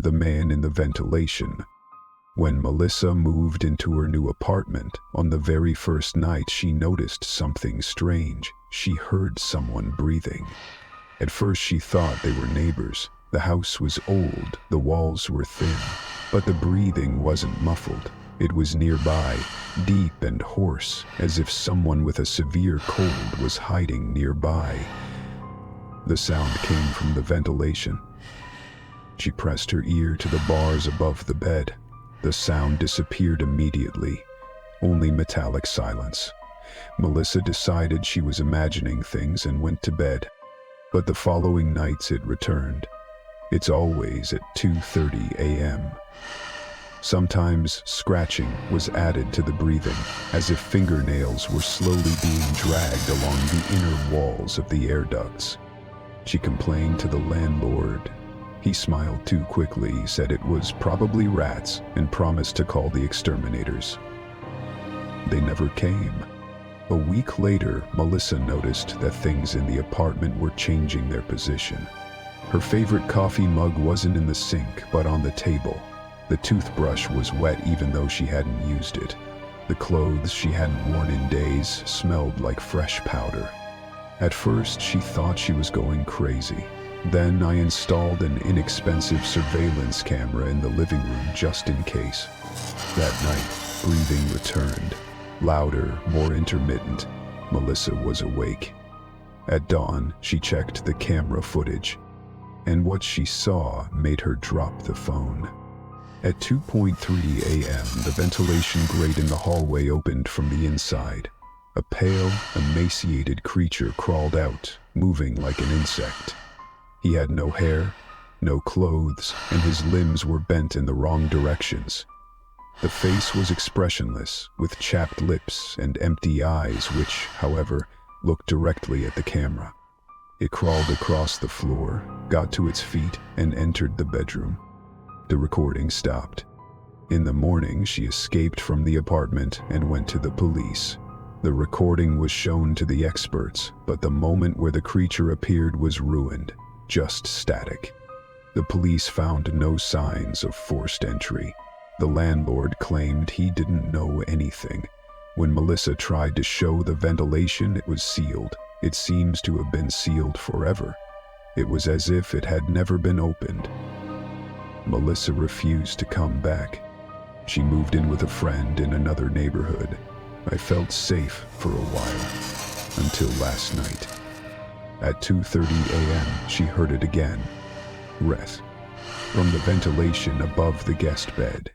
The man in the ventilation. When Melissa moved into her new apartment, on the very first night she noticed something strange. She heard someone breathing. At first she thought they were neighbors. The house was old, the walls were thin, but the breathing wasn't muffled. It was nearby, deep and hoarse, as if someone with a severe cold was hiding nearby. The sound came from the ventilation. She pressed her ear to the bars above the bed. The sound disappeared immediately, only metallic silence. Melissa decided she was imagining things and went to bed. But the following nights it returned. It's always at 2:30 a.m. Sometimes scratching was added to the breathing, as if fingernails were slowly being dragged along the inner walls of the air ducts. She complained to the landlord. He smiled too quickly, said it was probably rats, and promised to call the exterminators. They never came. A week later, Melissa noticed that things in the apartment were changing their position. Her favorite coffee mug wasn't in the sink, but on the table. The toothbrush was wet even though she hadn't used it. The clothes she hadn't worn in days smelled like fresh powder. At first, she thought she was going crazy. Then I installed an inexpensive surveillance camera in the living room just in case. That night, breathing returned. Louder, more intermittent. Melissa was awake. At dawn, she checked the camera footage, and what she saw made her drop the phone. At 2:30 a.m., the ventilation grate in the hallway opened from the inside. A pale, emaciated creature crawled out, moving like an insect. He had no hair, no clothes, and his limbs were bent in the wrong directions. The face was expressionless, with chapped lips and empty eyes which, however, looked directly at the camera. It crawled across the floor, got to its feet, and entered the bedroom. The recording stopped. In the morning, she escaped from the apartment and went to the police. The recording was shown to the experts, but the moment where the creature appeared was ruined. Just static. The police found no signs of forced entry. The landlord claimed he didn't know anything. When Melissa tried to show the ventilation, it was sealed. It seems to have been sealed forever. It was as if it had never been opened. Melissa refused to come back. She moved in with a friend in another neighborhood. I felt safe for a while, until last night. At 2:30 a.m., she heard it again. From the ventilation above the guest bed.